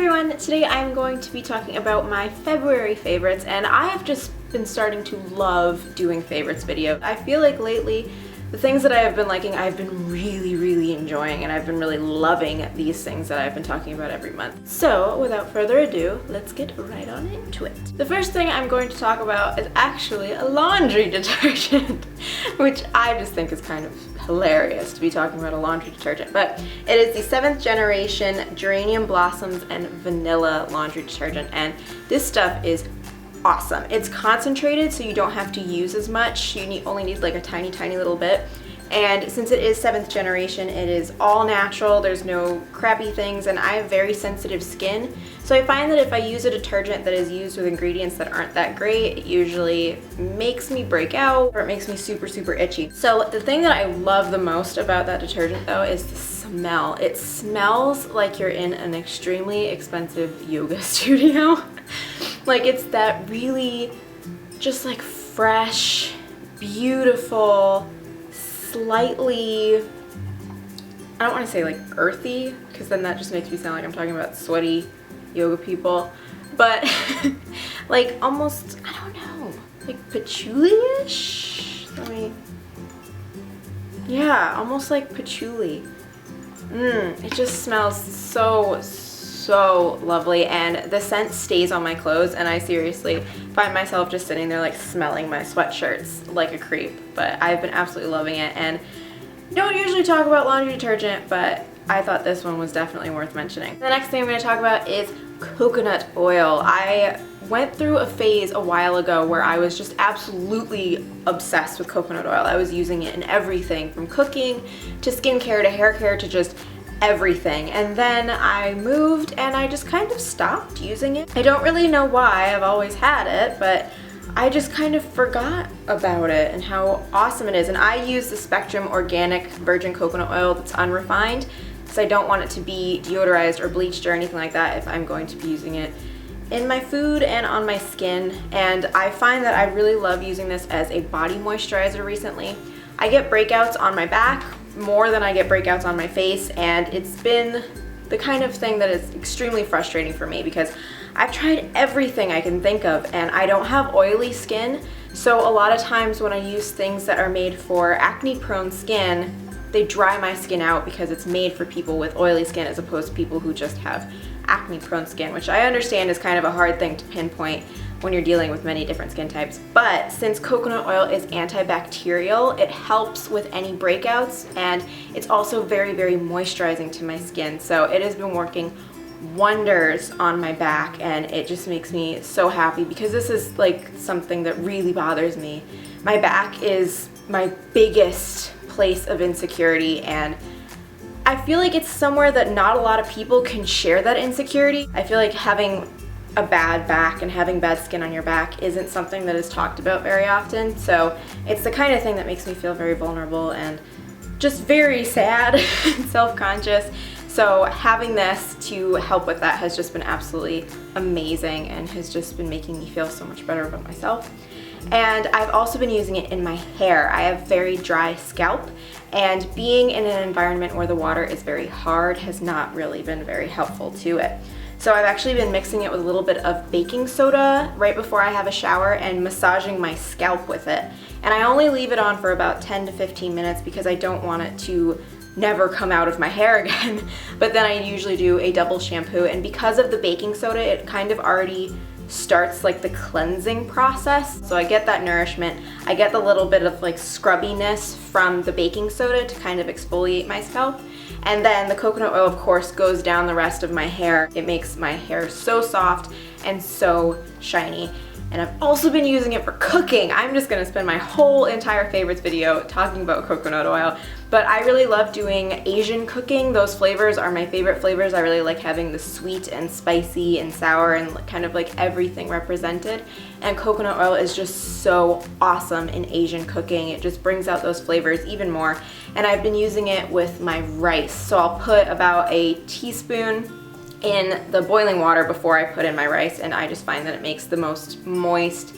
everyone, today I'm going to be talking about my February favorites, and I have just been starting to love doing favorites videos. I feel like lately the things that I have been liking, I've been really enjoying, and I've been really loving these things that I've been talking about every month. So without further ado, let's get right on into it. The first thing I'm going to talk about is actually a laundry detergent, which I just think is kind of hilarious to be talking about a laundry detergent, but it is the 7th generation Geranium Blossoms and Vanilla laundry detergent, and this stuff is awesome. It's concentrated, so you don't have to use as much. You only need like a tiny little bit. And since it is 7th generation, it is all natural. There's no crappy things, and I have very sensitive skin. So I find that if I use a detergent that is used with ingredients that aren't that great, it usually makes me break out or it makes me super itchy. So the thing that I love the most about that detergent though is the smell. It smells like you're in an extremely expensive yoga studio. Like it's that really just like fresh, beautiful, slightly, I don't want to say like earthy, because then that just makes me sound like I'm talking about sweaty yoga people, but like almost, I don't know, like patchouli-ish? Yeah, almost like patchouli. It just smells so lovely, and the scent stays on my clothes, and I seriously find myself just sitting there like smelling my sweatshirts like a creep. But I've been absolutely loving it, and don't usually talk about laundry detergent, but I thought this one was definitely worth mentioning. The next thing I'm going to talk about is coconut oil. I went through a phase a while ago where I was just absolutely obsessed with coconut oil. I was using it in everything from cooking to skincare to hair care to just everything, and then I moved and I just kind of stopped using it. I don't really know why. I've always had it, but I just kind of forgot about it and how awesome it is. And I use the Spectrum organic virgin coconut oil that's unrefined, because I don't want it to be deodorized or bleached or anything like that if I'm going to be using it in my food and on my skin. And I find that I really love using this as a body moisturizer recently. I get breakouts on my back more than I get breakouts on my face, and it's been the kind of thing that is extremely frustrating for me because I've tried everything I can think of and I don't have oily skin. So a lot of times when I use things that are made for acne prone skin, they dry my skin out because it's made for people with oily skin as opposed to people who just have acne prone skin, which I understand is kind of a hard thing to pinpoint when you're dealing with many different skin types. But since coconut oil is antibacterial, it helps with any breakouts, and it's also very moisturizing to my skin. So it has been working wonders on my back, and it just makes me so happy because this is like something that really bothers me. My back is my biggest place of insecurity, and I feel like it's somewhere that not a lot of people can share that insecurity. I feel like having a bad back and having bad skin on your back isn't something that is talked about very often, so it's the kind of thing that makes me feel very vulnerable and just very sad and self-conscious. So having this to help with that has just been absolutely amazing and has just been making me feel so much better about myself. And I've also been using it in my hair. I have very dry scalp, and being in an environment where the water is very hard has not really been very helpful to it. So I've actually been mixing it with a little bit of baking soda right before I have a shower and massaging my scalp with it. And I only leave it on for about 10 to 15 minutes because I don't want it to never come out of my hair again. But then I usually do a double shampoo, and because of the baking soda, it kind of already starts like the cleansing process. So I get that nourishment, I get the little bit of like scrubbiness from the baking soda to kind of exfoliate my scalp. And then the coconut oil, of course, goes down the rest of my hair. It makes my hair so soft and so shiny. And I've also been using it for cooking. I'm just gonna spend my whole entire favorites video talking about coconut oil. But I really love doing Asian cooking. Those flavors are my favorite flavors. I really like having the sweet and spicy and sour and kind of like everything represented. And coconut oil is just so awesome in Asian cooking. It just brings out those flavors even more. And I've been using it with my rice. So I'll put about a teaspoon in the boiling water before I put in my rice, and I just find that it makes the most moist,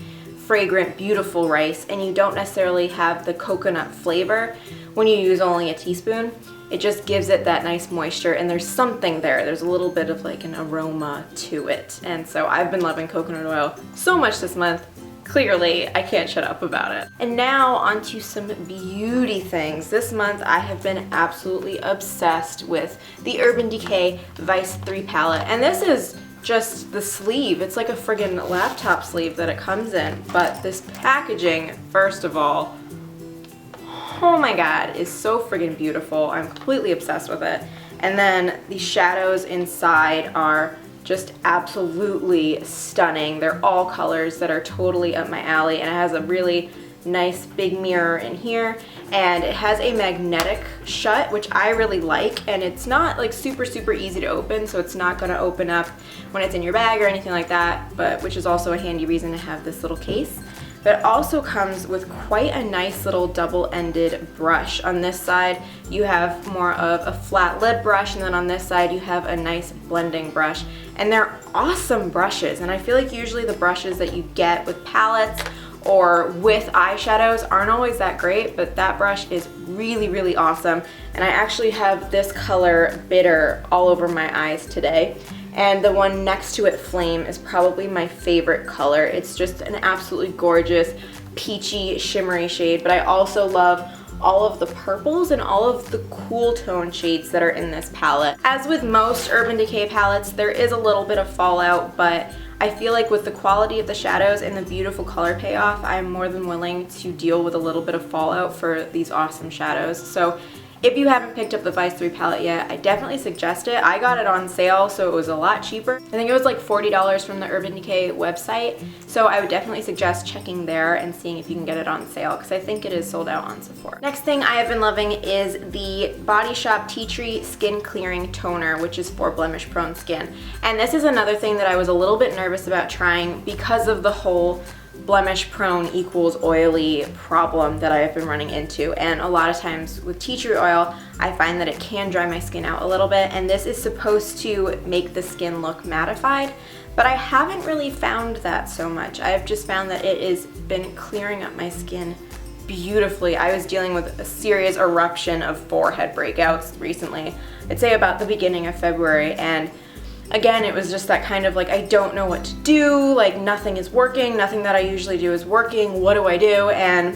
fragrant, beautiful rice, and you don't necessarily have the coconut flavor, when you use only a teaspoon, it just gives it that nice moisture, and there's something there. There's a little bit of like an aroma to it. And so I've been loving coconut oil so much this month. Clearly, I can't shut up about it. And now onto some beauty things. This month I have been absolutely obsessed with the Urban Decay Vice 3 palette. And this is just the sleeve. It's like a friggin' laptop sleeve that it comes in. But this packaging, first of all, oh my god, is so friggin' beautiful. I'm completely obsessed with it. And then the shadows inside are just absolutely stunning. They're all colors that are totally up my alley, and it has a really nice big mirror in here, and it has a magnetic shut, which I really like, and it's not like super easy to open, so it's not gonna open up when it's in your bag or anything like that, but which is also a handy reason to have this little case. But it also comes with quite a nice little double-ended brush. On this side, you have more of a flat lid brush, and then on this side, you have a nice blending brush. And they're awesome brushes, and I feel like usually the brushes that you get with palettes or with eyeshadows aren't always that great, but that brush is really awesome. And I actually have this color Bitter all over my eyes today. And the one next to it, Flame, is probably my favorite color. It's just an absolutely gorgeous, peachy, shimmery shade, but I also love all of the purples and all of the cool tone shades that are in this palette. As with most Urban Decay palettes, there is a little bit of fallout, but I feel like with the quality of the shadows and the beautiful color payoff, I'm more than willing to deal with a little bit of fallout for these awesome shadows. So if you haven't picked up the Vice 3 palette yet, I definitely suggest it. I got it on sale, so it was a lot cheaper. I think it was like $40 from the Urban Decay website, so I would definitely suggest checking there and seeing if you can get it on sale, because I think it is sold out on Sephora. Next thing I have been loving is the Body Shop Tea Tree Skin Clearing Toner, which is for blemish-prone skin. And this is another thing that I was a little bit nervous about trying because of the whole blemish prone equals oily problem that I have been running into. And a lot of times with tea tree oil, I find that it can dry my skin out a little bit, and this is supposed to make the skin look mattified, but I haven't really found that so much. I've just found that it has been clearing up my skin beautifully. I was dealing with a serious eruption of forehead breakouts recently. I'd say about the beginning of February, and again, it was just that kind of like, I don't know what to do, like nothing is working, nothing that I usually do is working, what do I do? And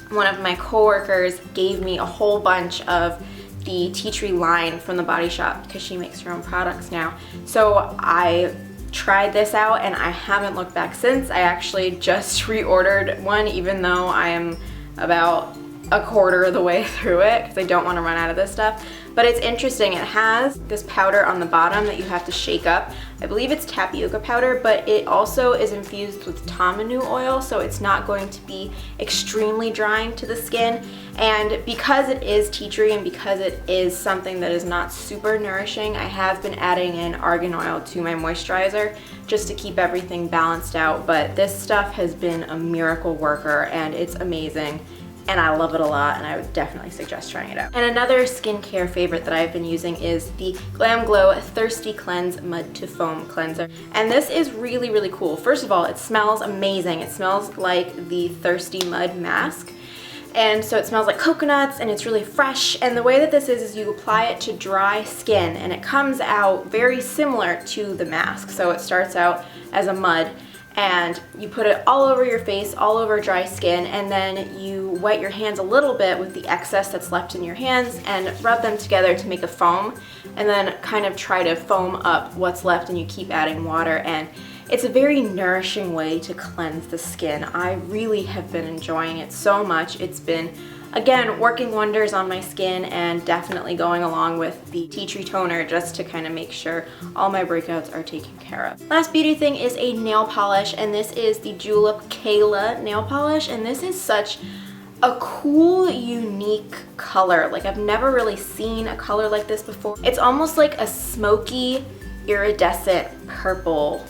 one of my coworkers gave me a whole bunch of the tea tree line from the Body Shop, because she makes her own products now. So I tried this out and I haven't looked back since. I actually just reordered one, even though I am about a quarter of the way through it, because I don't want to run out of this stuff. But it's interesting, it has this powder on the bottom that you have to shake up. I believe it's tapioca powder, but it also is infused with tamanu oil, so it's not going to be extremely drying to the skin. And because it is tea tree and because it is something that is not super nourishing, I have been adding in argan oil to my moisturizer just to keep everything balanced out. But this stuff has been a miracle worker, and it's amazing. And I love it a lot, and I would definitely suggest trying it out. And another skincare favorite that I've been using is the Glam Glow Thirsty Cleanse Mud to Foam Cleanser. And this is really cool. First of all, it smells amazing. It smells like the Thirsty Mud mask. And so it smells like coconuts, and it's really fresh. And the way that this is you apply it to dry skin, and it comes out very similar to the mask. So it starts out as a mud, and you put it all over your face, all over dry skin, and then you wet your hands a little bit with the excess that's left in your hands and rub them together to make a foam, and then kind of try to foam up what's left, and you keep adding water. And it's a very nourishing way to cleanse the skin. I really have been enjoying it so much. It's been, again, working wonders on my skin, and definitely going along with the tea tree toner just to kind of make sure all my breakouts are taken care of. Last beauty thing is a nail polish, and this is the Julep Kayla nail polish, and this is such a cool, unique color. Like, I've never really seen a color like this before. It's almost like a smoky, iridescent purple.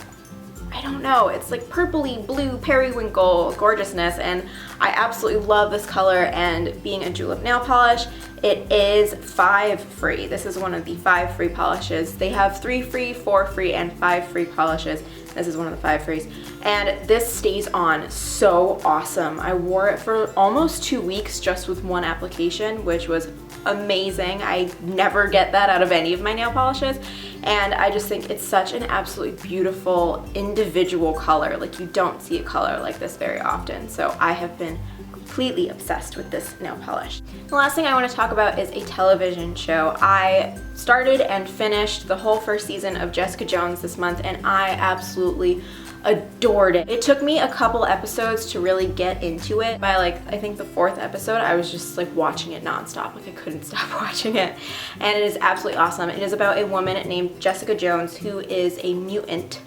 I I don't know, it's like purpley blue periwinkle gorgeousness, and I absolutely love this color. And being a julep nail polish, it is 5 free. This is one of the 5 free polishes. They have 3 free, 4 free, and 5 free polishes. This is one of the 5 frees. And this stays on so awesome. I wore it for almost 2 weeks just with one application, which was amazing. I never get that out of any of my nail polishes. And I just think it's such an absolutely beautiful individual color. Like, you don't see a color like this very often. So I have been completely obsessed with this nail polish. The last thing I want to talk about is a television show. I started and finished the whole first season of Jessica Jones this month, and I absolutely adored it. It took me a couple episodes to really get into it. By like, I think the 4th episode, I was just like watching it nonstop. Like, I couldn't stop watching it. And it is absolutely awesome. It is about a woman named Jessica Jones who is a mutant.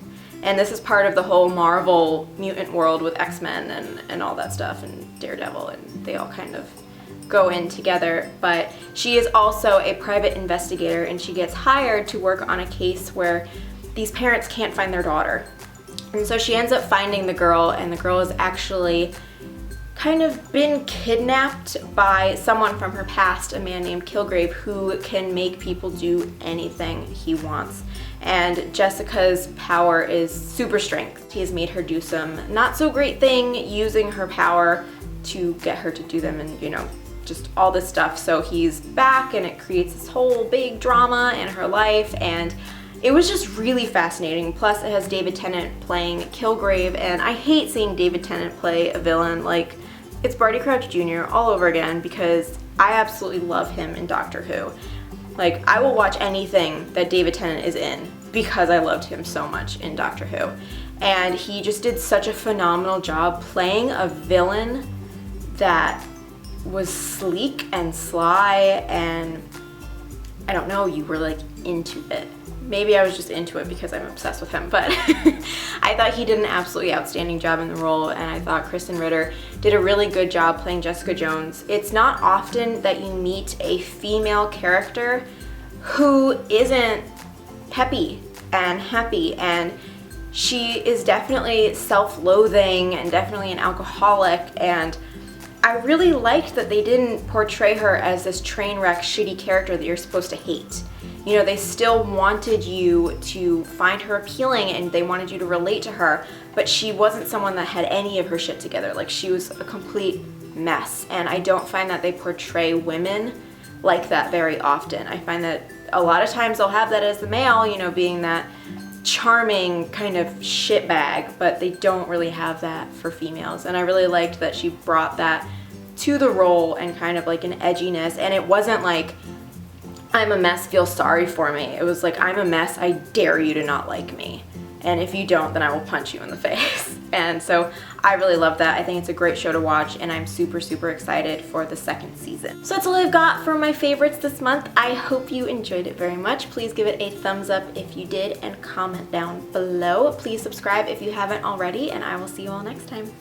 And this is part of the whole Marvel mutant world with X-Men and all that stuff, and Daredevil, and they all kind of go in together. But she is also a private investigator, and she gets hired to work on a case where these parents can't find their daughter. And so she ends up finding the girl, and the girl has actually kind of been kidnapped by someone from her past, a man named Kilgrave, who can make people do anything he wants. And Jessica's power is super strength. He has made her do some not so great thing using her power to get her to do them, and, you know, just all this stuff. So he's back, and it creates this whole big drama in her life, and it was just really fascinating. Plus, it has David Tennant playing Kilgrave, and I hate seeing David Tennant play a villain. Like, it's Barty Crouch Jr. all over again, because I absolutely love him in Doctor Who. Like, I will watch anything that David Tennant is in because I loved him so much in Doctor Who. And he just did such a phenomenal job playing a villain that was sleek and sly, and I don't know, you were like into it. Maybe I was just into it because I'm obsessed with him, but I thought he did an absolutely outstanding job in the role, and I thought Kristen Ritter did a really good job playing Jessica Jones. It's not often that you meet a female character who isn't peppy and happy, and she is definitely self-loathing and definitely an alcoholic, and I really liked that they didn't portray her as this train wreck shitty character that you're supposed to hate. You know, they still wanted you to find her appealing, and they wanted you to relate to her, but she wasn't someone that had any of her shit together. Like, she was a complete mess, and I don't find that they portray women like that very often. I find that a lot of times they'll have that as the male, you know, being that charming kind of shitbag, but they don't really have that for females. And I really liked that she brought that to the role, and kind of like an edginess, and it wasn't like, I'm a mess, feel sorry for me. It was like, I'm a mess, I dare you to not like me. And if you don't, then I will punch you in the face. And so I really love that. I think it's a great show to watch, and I'm super, super excited for the 2nd season. So that's all I've got for my favorites this month. I hope you enjoyed it very much. Please give it a thumbs up if you did, and comment down below. Please subscribe if you haven't already, and I will see you all next time.